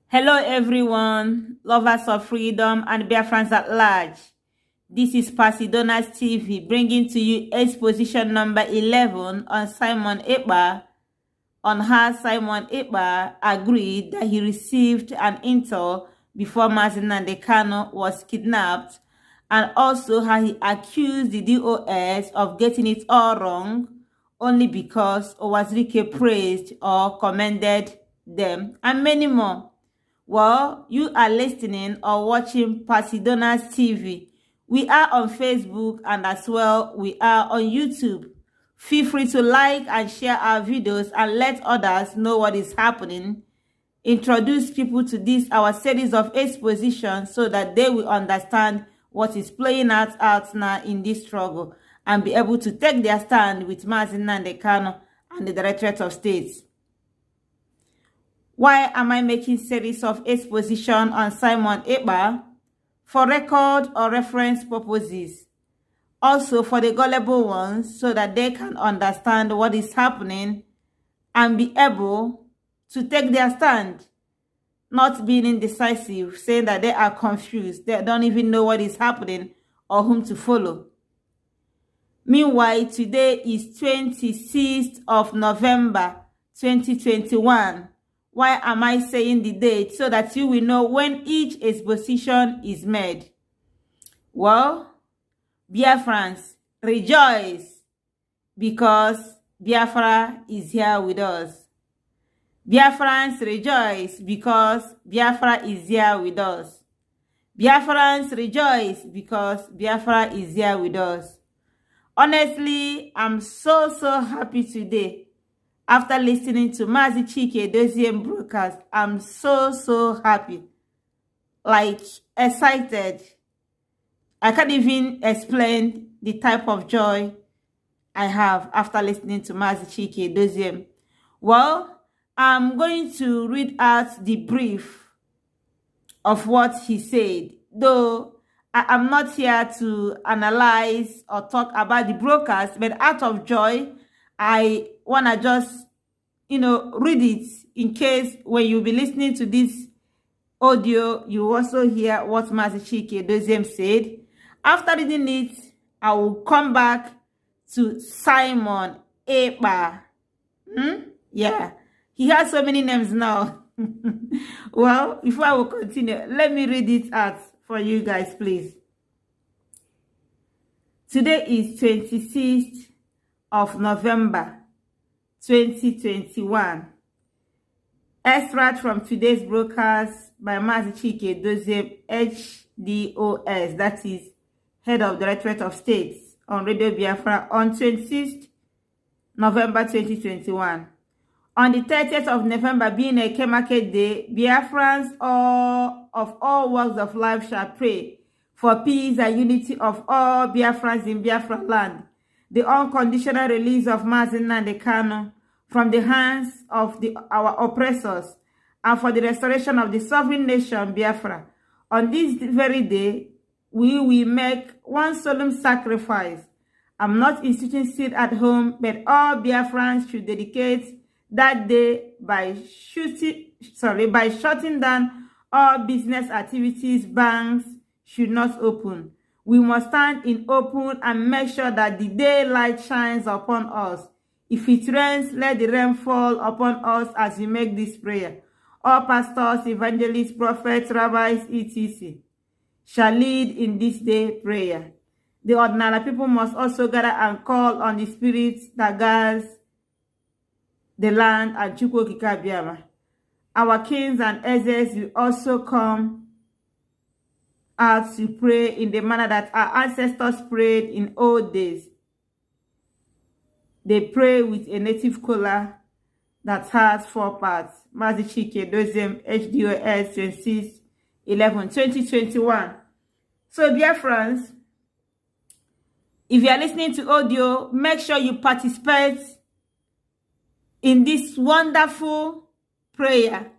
Hello, everyone, lovers of freedom and Biafrans at large. This is Pasidona's TV bringing to you exposition number 11 on Simon Ekpa, on how Simon Ekpa agreed that he received an intel before Mazi Nnamdi Kanu was kidnapped, and also how he accused the DOS of getting it all wrong only because Owazirike praised or commended them, and many more. Well, you are listening or watching Pasidona's TV. We are on Facebook and as well we are on YouTube. Feel free to like and share our videos and let others know what is happening. Introduce people to this, our series of expositions, so that they will understand what is playing out now in this struggle and be able to take their stand with Mazi Nnamdi Kanu and the Directorate of State. Why am I making series of exposition on Simon Ekpa? For record or reference purposes. Also for the gullible ones, so that they can understand what is happening and be able to take their stand. Not being indecisive, saying that they are confused, they don't even know what is happening or whom to follow. Meanwhile, today is 26th of November 2021. Why am I saying the date? So that you will know when each exposition is made. Well, Biafrans, rejoice, because Biafra is here with us. Biafrans, rejoice, because Biafra is here with us. Biafrans, rejoice, because Biafra is here with us. Honestly, I'm so happy today. After listening to Mazi Chike Edozie broadcast, I'm so happy. Like, excited. I can't even explain the type of joy I have after listening to Mazi Chike Edozie. Well, I'm going to read out the brief of what he said. Though I'm not here to analyze or talk about the broadcast, but out of joy, I want to just, read it in case when you be listening to this audio, you also hear what Mazi Chike Edozie said. After reading it, I will come back to Simon Ekpa. Yeah, he has so many names now. Well, before I will continue, let me read it out for you guys, please. Today is 26th of November 2021. Extract from today's broadcast by Mazi Chike Edozie, HDOS, that is Head of Directorate of State, on Radio Biafra on 26th November 2021. On the 30th of November, being a Eke Market Day, Biafrans of all walks of life shall pray for peace and unity of all Biafrans in Biafra land, the unconditional release of Mazi Nnamdi Kanu from the hands of our oppressors, and for the restoration of the sovereign nation Biafra. On this very day, we will make one solemn sacrifice. I'm not instituting sit at home, but all Biafrans should dedicate that day by shutting down all business activities. Banks should not open. We must stand in open and make sure that the daylight shines upon us. If it rains, let the rain fall upon us as we make this prayer. All pastors, evangelists, prophets, rabbis, etc. shall lead in this day prayer. The ordinary people must also gather and call on the spirits that guards the land and Chukwu Okike Abiama. Our kings and elders will also come out to pray in the manner that our ancestors prayed in old days. They pray with a native kola that has 4 parts. Mazi Chike Edozie, HDOS 26/11/2021. So, dear friends, if you are listening to audio, make sure you participate in this wonderful prayer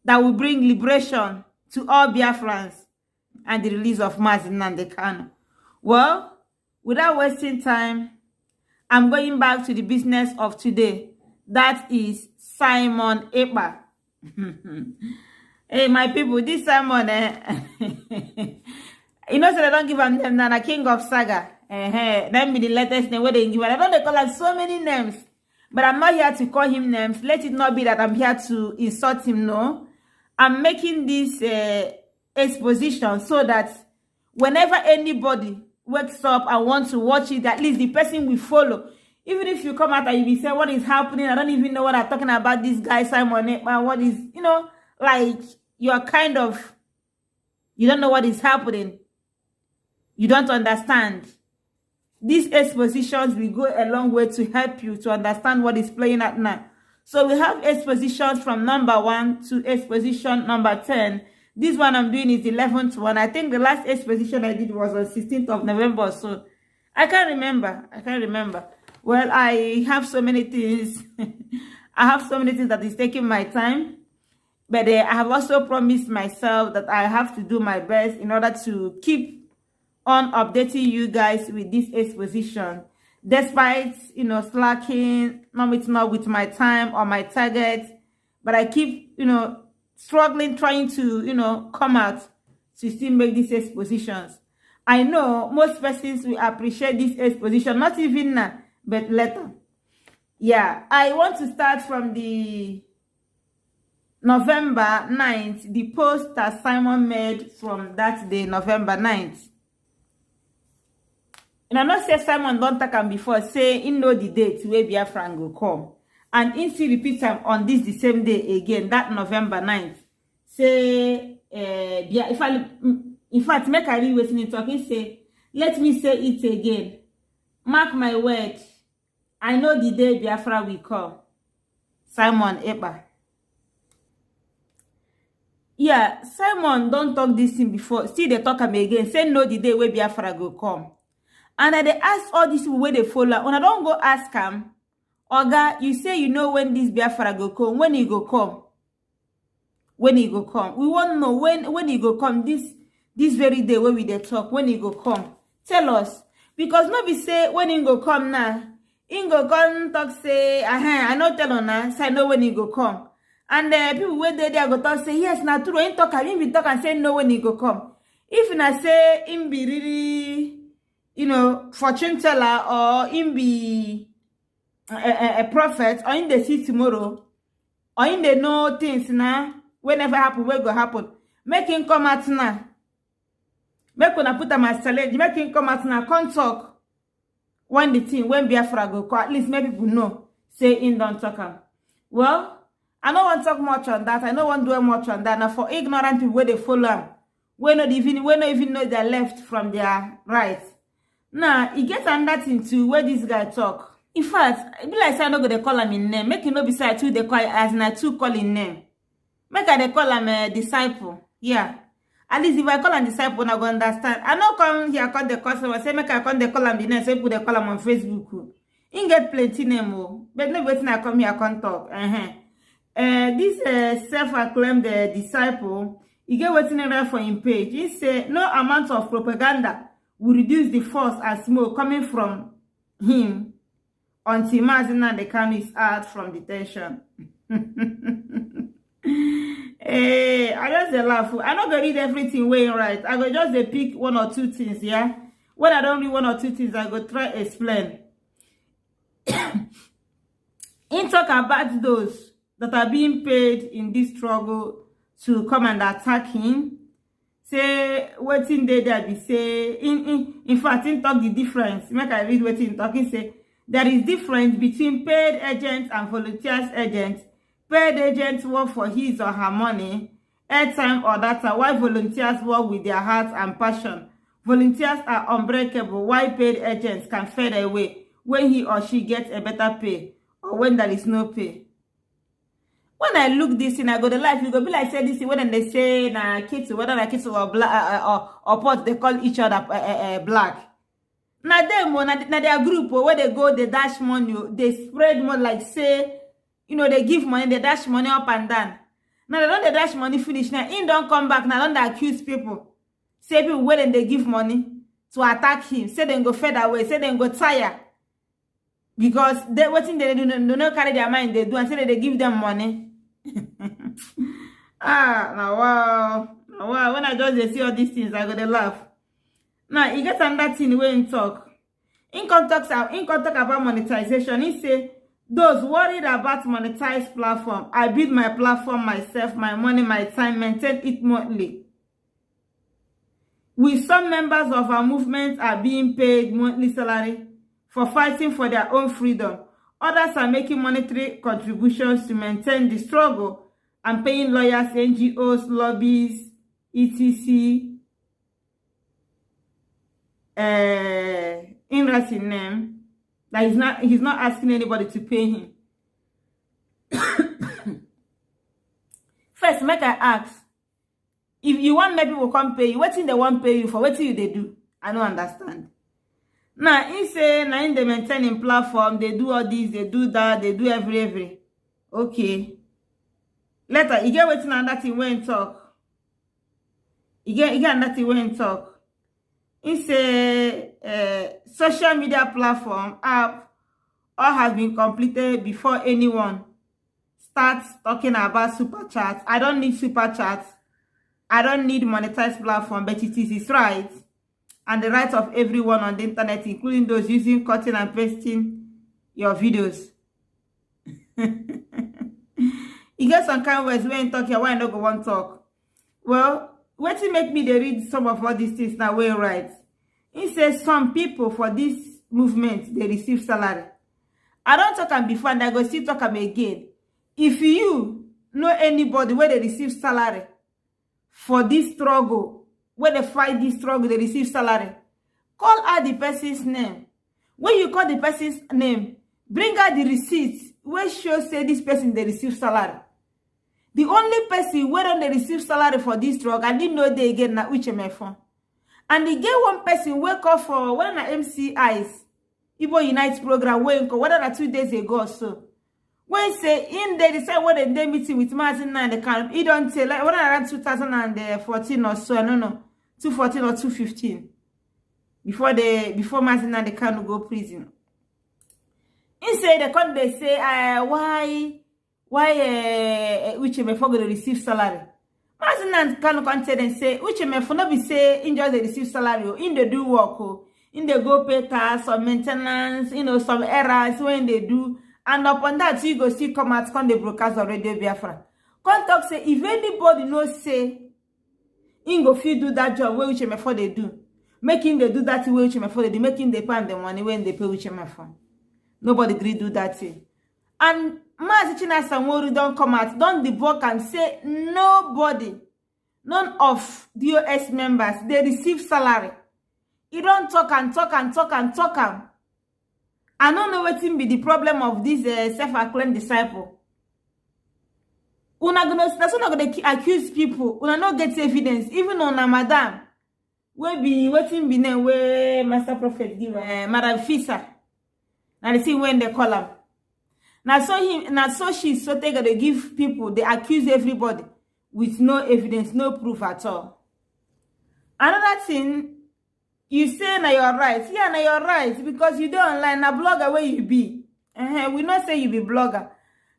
that will bring liberation to all Biafrans and the release of Mazi Nnamdi Kanu. Well, without wasting time, I'm going back to the business of today. That is Simon Ekpa. Hey, my people, this Simon, you know, so they don't give him name now, the King of Saga. That be the latest name where they give. I don't they call him so many names, but I'm not here to call him names. Let it not be that I'm here to insult him. No, I'm making this exposition so that whenever anybody wakes up and wants to watch it, at least the person will follow. Even if you come out and you be saying, what is happening? I don't even know what I'm talking about. This guy, Simon Ekpa, what is, you know, like, you're kind of, you don't know what is happening. You don't understand. These expositions will go a long way to help you to understand what is playing out now. So we have expositions from number 1 to exposition number 10. This one I'm doing is the 11th one. I think the last exposition I did was on 16th of November. So I can't remember. Well, I have so many things. I have so many things that is taking my time. But I have also promised myself that I have to do my best in order to keep on updating you guys with this exposition. Despite, you know, slacking, not with my time or my target. But I keep, you know, struggling, trying to, you know, come out to still make these expositions. I know most persons will appreciate this exposition, not even now, but later. Yeah, I want to start from the November 9th, the post that Simon made from that day, November 9th. And I know say Simon don't talk him before, say he know the date where Biafra go come. And he still repeat him on this the same day again, that November 9th. Say, in fact, make I read what's in talking, say, let me say it again. Mark my word, I know the day Biafra will come. Simon Ekpa. Yeah, Simon don't talk this thing before. See, they talk him again. Say no the day where Biafra go come. And they ask all these people where they follow. When I don't go ask him, Oga, you say you know when this Biafra go come. When he go come? When he go come? We want to know when he go come. This very day where we they talk. When he go come? Tell us. Because nobody say when he go come now. He go come talk say, I know tell on now. Say I know when he go come. And people where they go talk say, yes, now true. He talk, and be talk and say no when he go come. If I say him be really, you know, fortune teller, or him be a prophet, or in the see tomorrow, or in the know things now, whenever happen, where go happen. Make him come out now. Make una put him as challenge. Make him come out now. Come talk. When the thing, when Biafra go come, at least make people know. Say in don't talk him. Well, I don't want to talk much on that. I don't want to do much on that. Now for ignorant people where they follow him, we not even know their left from their right. Now, he gets another thing too where this guy talk. In fact, it be like say I no go dey call him in name. Make you know beside two they call as na two call in name. Make I dey call him a disciple. Yeah. At least if I call him disciple, I go understand. I no come here call the customer. Say make I come dey call him the name. So people they call him on Facebook. He get plenty name, but no waiting I come here come talk. This self-acclaimed disciple, he get waiting there for him page. He say no amount of propaganda will reduce the force and smoke coming from him until Mazina the can is out from detention. Hey, I just laugh. I not gonna read everything way right. I go just pick one or two things, yeah. When I don't read one or two things, I go try explain. In talk about those that are being paid in this struggle to come and attack him. Say waiting there be say in fact in talk the difference. Make I read waiting talking say there is difference between paid agents and volunteers agents. Paid agents work for his or her money, airtime or data, while volunteers work with their hearts and passion. Volunteers are unbreakable, while paid agents can fade away when he or she gets a better pay or when there is no pay. When I look this in, I go to life, you go be like say this when they say na kids, whether na kids or black or pot, they call each other black. Now them, na their group where they go, they dash money, they spread more like say, you know, they give money, they dash money up and down. Now they don't they dash money finish. Now in don't come back. Now don't they accuse people. Say people when they give money to attack him. Say they go fade away. Say they go tire. Because they what thing they do not carry their mind they do and say that they give them money. Ah, now wow. Now wow. When I just dey see all these things, I go to laugh. Now, he gets another thing wey him talk. In contact about monetization, he say, those worried about monetized platform, I build my platform myself, my money, my time, maintain it monthly. With some members of our movement are being paid monthly salary for fighting for their own freedom. Others are making monetary contributions to maintain the struggle and paying lawyers, NGOs, lobbies, etc. Interesting name. That he's not asking anybody to pay him. First, make I ask. If you want make people come pay you, what thing they want pay you for? What thing they do? I don't understand. Now, he say, now in the maintaining platform, they do all this, they do that, they do every. Okay. Later, you get waiting on that thing when talk. You get another thing when talk. He say, social media platform app all has been completed before anyone starts talking about super chats. I don't need super chats. I don't need monetized platform, but it is his right and the right of everyone on the internet, including those using cutting and pasting your videos. You get some kind of words when you talk here, why I don't go one talk? Well, what to make me they read some of all these things now way right? He says some people for this movement they receive salary. I don't talk them before and I go still talk them again. If you know anybody where they receive salary for this struggle, when they fight this struggle, they receive salary, call out the person's name. When you call the person's name, bring out the receipts where show say this person they receive salary. The only person where they receive salary for this struggle, I didn't know they get na Uchemefon. And they get one person wake up for one of MCIs, Igbo Unite program, whether that 2 days ago or so. When say in they decide what they meeting with Martin and the camp, he don't tell like around 2014 or so, I don't know, 214 or 215. Before Martin and the camp go prison. He say they say why Uchemefo go to receive salary. Martin and can tell and say Uchemefo no be say in just they receive salary, in they do work, in they go pay tax or maintenance, some errors when they do. And upon that, you go see come out, come the broadcast of Radio Biafra. Come talk say, if anybody knows say, in go feel do that job, where Uchemefo they do. Making they do that way Uchemefo they do. Making they pay the money when they pay Uchemefo. Nobody agree do that thing. And Mazi Chinasa Sanwo-Olu don't come out, don't debunk and say, nobody, none of DOS members, they receive salary. You don't talk and talk and talk and talk. I don't know what be the problem of this self-acclaimed disciple. That's not gonna accuse people. Una not get evidence. Even on a madam, we be waiting be name where Master Prophet give Madam Fisa. Now they see when they call him. Now so she's so they gonna give people. They accuse everybody with no evidence, no proof at all. Another thing. You say na you're right. Yeah, na you're right. Because you do online, na blogger where you be. We not say you be blogger.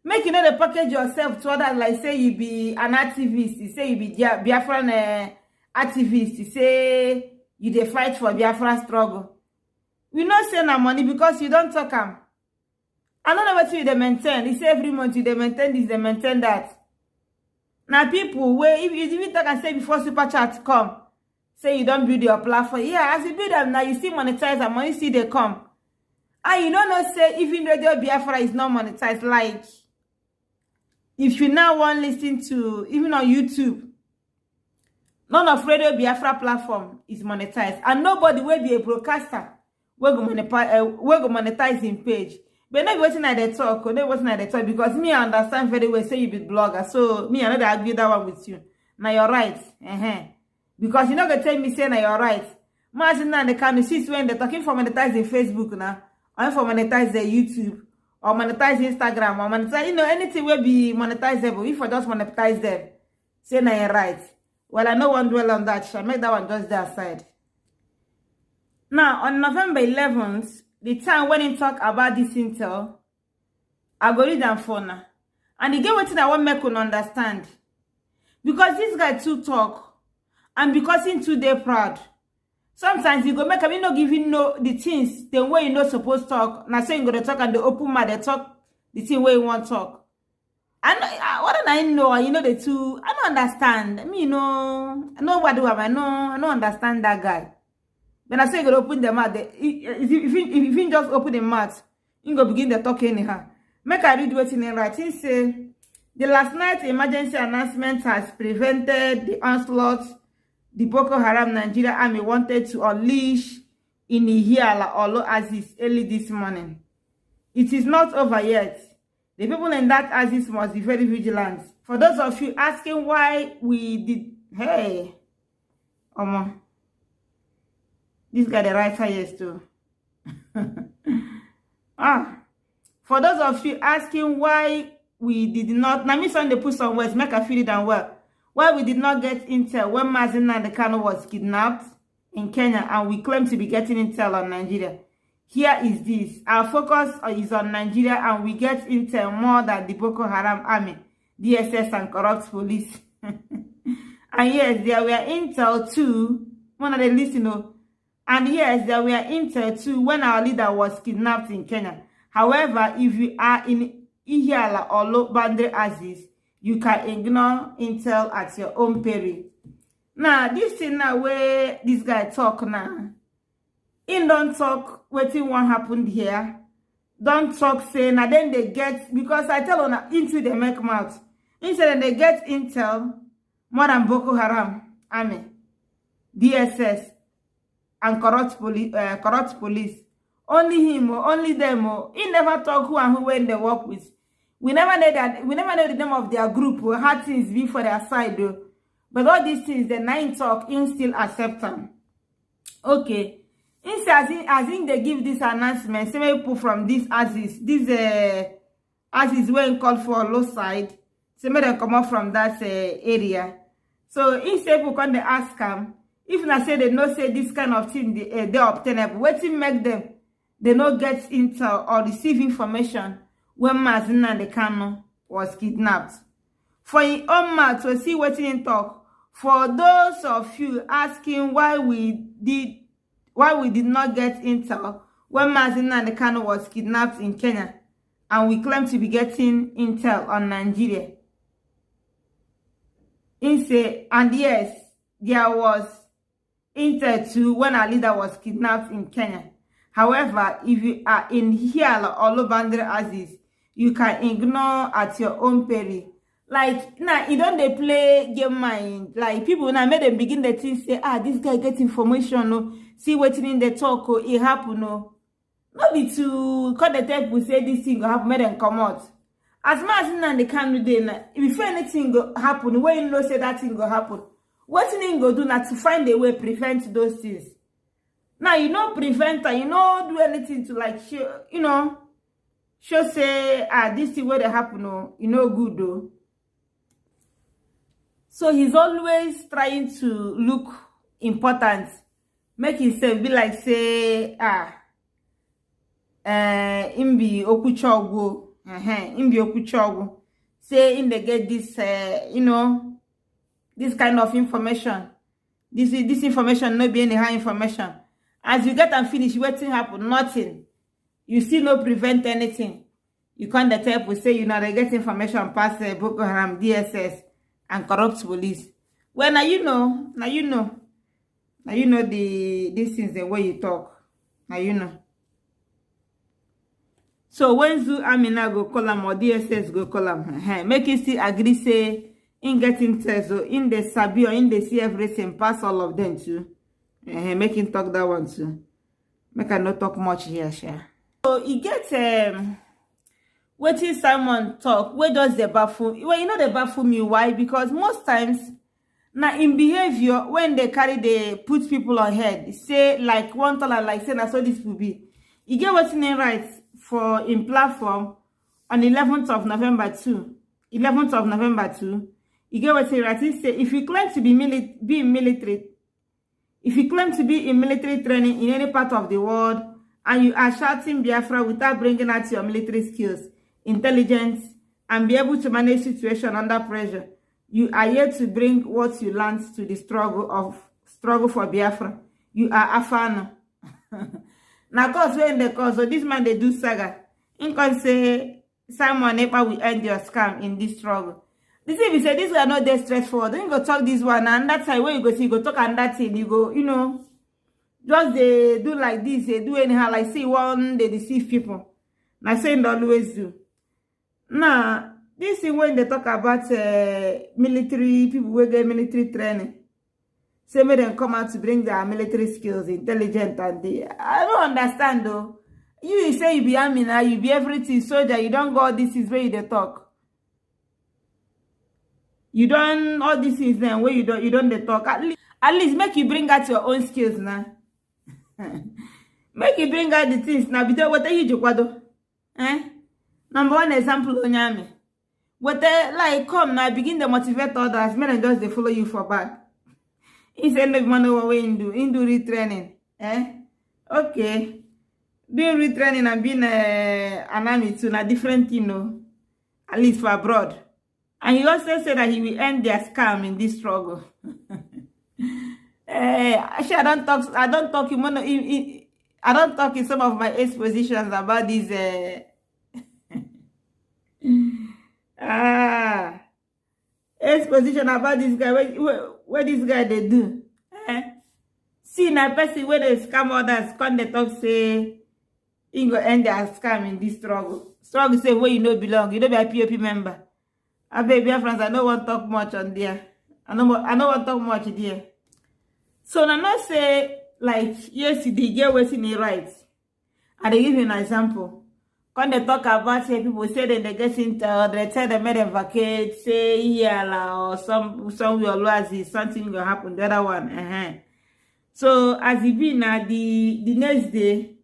Make you know the package yourself to others like say you be an activist. You say you be Biafran activist. You say you dey fight for Biafra struggle. We not say na money because you don't talk am. I don't know what you dey maintain. You say every month you dey maintain this, they maintain that. Now people where if you talk and say before super chat come. Say you don't build your platform. Yeah, as you build them now, you still monetize and money see they come. And you don't know say even Radio Biafra is not monetized. Like if you now want listen to even on YouTube, none of Radio Biafra platform is monetized. And nobody will be a broadcaster will go monetize in page. But not waiting at the talk, or not waiting at the talk because me I understand very well say you be blogger. So me I know that argue that one with you. Now you're right. Because you're not going to tell me saying that you're right. Imagine now they can see when they're talking for monetizing Facebook now. Or for monetize their YouTube. Or monetize Instagram. Or monetize, anything will be monetizable. If I just monetize them. Say now you're right. Well, I know one dwell on that. Shall make that one just there aside. Now, on November 11th, the time when he talk about this intel, I go read them for now. And again, what I want to make you understand. Because this guy too talk, and because he too dey proud. Sometimes you go make him not give you know the things the way you not supposed to talk. Now so you go to talk and the open mouth they talk the thing where you want talk. And what do I know? You know the two. I don't understand. I mean, I know what do I know. I don't understand that guy. When I say you go to open the mouth, if you just open the mouth, you go begin the talk anyhow. Make I read what's in the right. He say the last night emergency announcement has prevented the onslaught the Boko Haram Nigeria army wanted to unleash in Ihiala Olo Aziz early this morning. It is not over yet. The people in that Aziz must be very vigilant. For those of you asking why we did, hey, this guy the writer yes too. For those of you asking why we did not, now me son they put some words, make I feel it and well. Why we did not get intel when Mazi Nnamdi Kanu was kidnapped in Kenya and we claim to be getting intel on Nigeria. Here is this. Our focus is on Nigeria and we get intel more than the Boko Haram army, DSS and corrupt police. And yes, there were intel too. One of the listeners. And yes, there were intel too when our leader was kidnapped in Kenya. However, if you are in Ihiala or Lobandre Aziz, you can ignore intel at your own peril. Now, this thing now where this guy talk now, he don't talk wetin what happened here. Don't talk say now then they get, because I tell on into the make mouth. Instead they get intel more than Boko Haram, army, DSS, and corrupt police. Only him or only them or he never talk who and who when they work with. We never know that. We never know the name of their group or how things be for their side though. But all these things, the nine talk, in still accept them. Okay. As in they give this announcement, some people from this Aziz when called for low side, some of them come up from that area. So instead people come they ask them, if I say they no say this kind of thing they obtainable, what to make them they no get intel or receive information when Mazi Nnamdi Kanu was kidnapped. For your own mouth to see what in talk. For those of you asking why we did not get intel when Mazi Nnamdi Kanu was kidnapped in Kenya and we claim to be getting intel on Nigeria. And yes, there was intel too when our leader was kidnapped in Kenya. However, if you are in Hiala or Lobandre Aziz, you can ignore at your own peril. Like, now, you don't they play game mind. Like, people now make them begin the thing say, this guy get information, no. See what's in the talk, or it happen, no. Not be to cut the tape, we say this thing will happen, make them come out. As much as they can do that, if anything go happen, when you know say that thing will happen, what thing go do now to find a way prevent those things. Now, you know, prevent and you know, do anything to like, show, you know, show say, this thing where they happen, no, you know, good though. So he's always trying to look important, make himself be like, say, imbi okuchogwo, imbi okuchogwo. Say, in they get this, you know, this kind of information. This information not be any high information. As you get and finish, waiting happen, nothing. You still no prevent anything. You can't tell people say you know they get information past Boko Haram, DSS, and corrupt police. Well, now you know these things the way you talk. Now you know. So when Zoo Amina go call them or DSS go call them, make it still agree say in getting test so in the sabi or in the see everything pass all of them too. Make him talk that one too. Make I not talk much here, sure. So he gets waiting Simon talk. Where does the baffle? Well, you know the baffle me why? Because most times now in behavior when they put people on head, say like one dollar like say that's how this will be. You get what's in right for in platform on 11th of November 2. 11th of November 2. You get what's in right. He say if you claim to be military. If you claim to be in military training in any part of the world and you are shouting Biafra without bringing out your military skills, intelligence, and be able to manage situation under pressure, You are here to bring what you learned to the struggle for Biafra. You are Afano. Now, cause when the cause, so this man they do saga. In can say Simon Ekpa will end your scam in this struggle. This if you say this are not that stressful, then you go talk this one and that time when you go see, you go talk and that thing, you go, you know, just they do like this, they do anyhow, like see one, they deceive people. Now saying they always do. Now, this thing when they talk about military, people will get military training. Say make them come out to bring their military skills, intelligent and I don't understand though. You say you be army now, you be everything, soldier, you don't go all this is where you talk. You don't all these things then where you don't they talk. At least make you bring out your own skills now. Make you bring out the things now. Because what are you do? Number one example on yami. What like come now begin to motivate others, men and just they follow you for back. Instead of money away in do retraining. Okay. Doing retraining and being an army to a different thing, you know, at least for abroad. And he also said that he will end their scam in this struggle. Actually, I don't talk in some of my expositions about this. Exposition about this guy. What this guy they do? See, na person where they scam others, come they talk say he go end their scam in this struggle. Struggle say where you know belong. You know be a POP member. I beg your friends, I don't want to talk much on there. I don't want to talk much there. So now not say like yesterday get waiting the right. And they give you an example. When they talk about say people say that they get into they tell them make them vacate, say yeah or some will lose something will happen. The other one. So as it be now the next day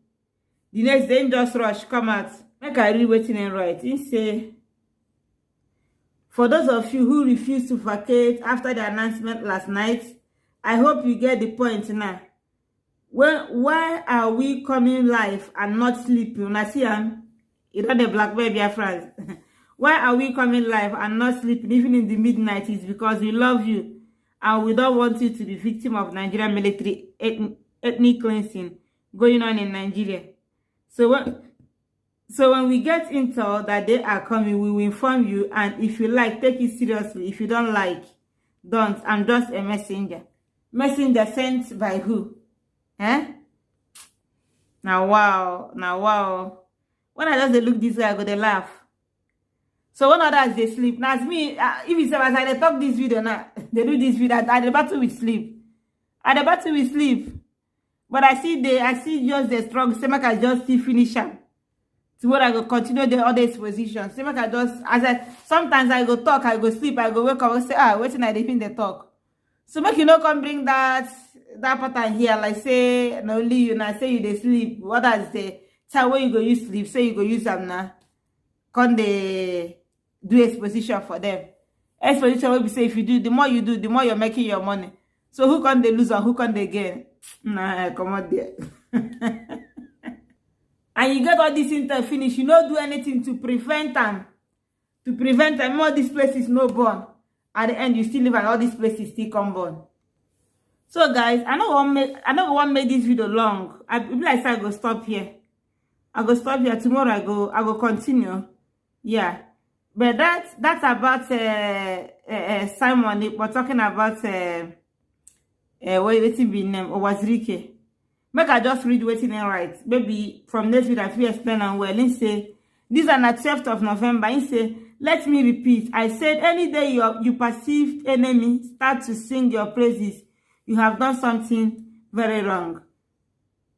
just rush come out. Make I read waiting and right. He say for those of you who refused to vacate after the announcement last night, I hope you get the point now. Why are we coming live and not sleeping? I see you know the black baby friends. Why are we coming live and not sleeping even in the midnight? It's because we love you and we don't want you to be victim of Nigerian military ethnic cleansing going on in Nigeria. So when we get intel that they are coming, we will inform you, and if you like, take it seriously. If you don't like, don't. I'm just a messenger. Messenger sent by who? Now wow. When I just look this way, I go to laugh. So when others they sleep, now it's me. If it's as I talk this video now, they do this video at the battle with sleep. At the battle with sleep. But I see just the struggle. Say I can just still finish them. Tomorrow I go continue the other exposition. Say I just sometimes I go talk, I go sleep, I go wake up, I say waiting I defend the talk. So make you not come bring that pattern here, like say no only you now say you they sleep. What does say? Tell where you go use sleep, say you go use them now. Can they do exposition for them? Exposition will be say if you do, the more you do, the more you're making your money. So who can they lose and who can they gain? Nah, come on there. And you get all this intel finish, you don't do anything to prevent them. All these places no born. At the end, you still live and all these places still come born. So guys, I don't want to make this video long. I be like I go stop here. I go stop here. Tomorrow I go continue. Yeah. But that's about Simon. We're talking about what it be named Owazirike. Make I just read waiting and right. Maybe from next video I feel explain and well. He say, this are not 12th of November. He say, let me repeat. I said any day you perceived enemy start to sing your praises, you have done something very wrong.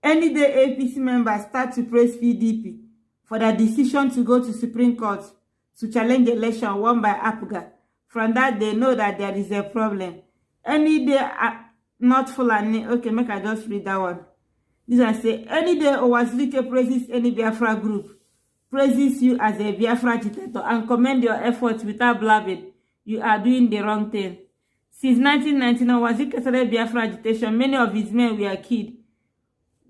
Any day APC members start to praise PDP for their decision to go to Supreme Court to challenge the election won by APGA. From that they know that there is a problem. Any day not Fulani. Okay, make I just read that one. This one say, any day Owazirike praises any Biafra group, praises you as a Biafra agitator and commend your efforts without blabbing, you are doing the wrong thing. Since 1999, Owazirike started Biafra agitation. Many of his men were killed.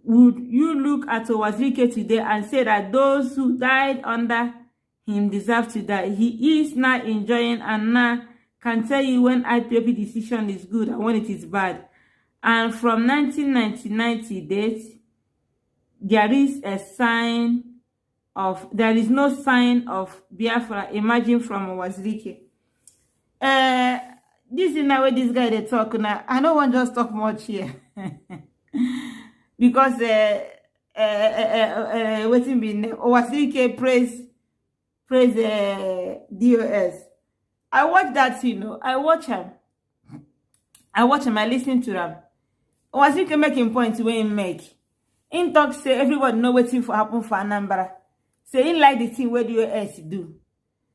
Would you look at Owazirike today and say that those who died under him deserve to die? He is now enjoying and now can tell you when IPOB decision is good and when it is bad. And from 1999 to date, there is no sign of Biafra emerging from Owazirike. This is now where this guy they talk now. I don't want to just talk much here. Because waiting be Owazirike praise DOS. I watch that, I watch him. I listen to them. Owazirike making points where he make. In talk say everybody know waiting for happen for Anambra. Say he like the thing where DOS do.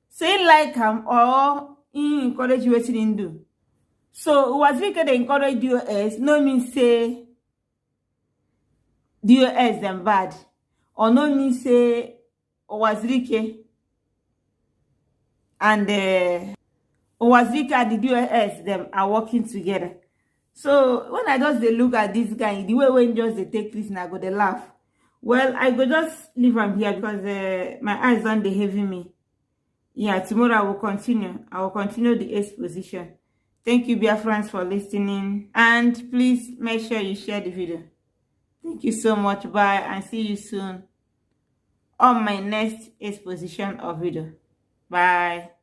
Say he like him or he encourage waiting in do. So Owazirike they encourage DOS no mean say DOS them bad. Or no mean say Owazirike and Owazirike and the DOS them are working together. So when I just look at this guy, the way when just they take this and I go they laugh. Well, I go just leave him here because my eyes on the heavy me. Yeah, tomorrow I will continue. I will continue the exposition. Thank you, Biafrans, for listening. And please make sure you share the video. Thank you so much. Bye and see you soon on my next exposition or video. Bye.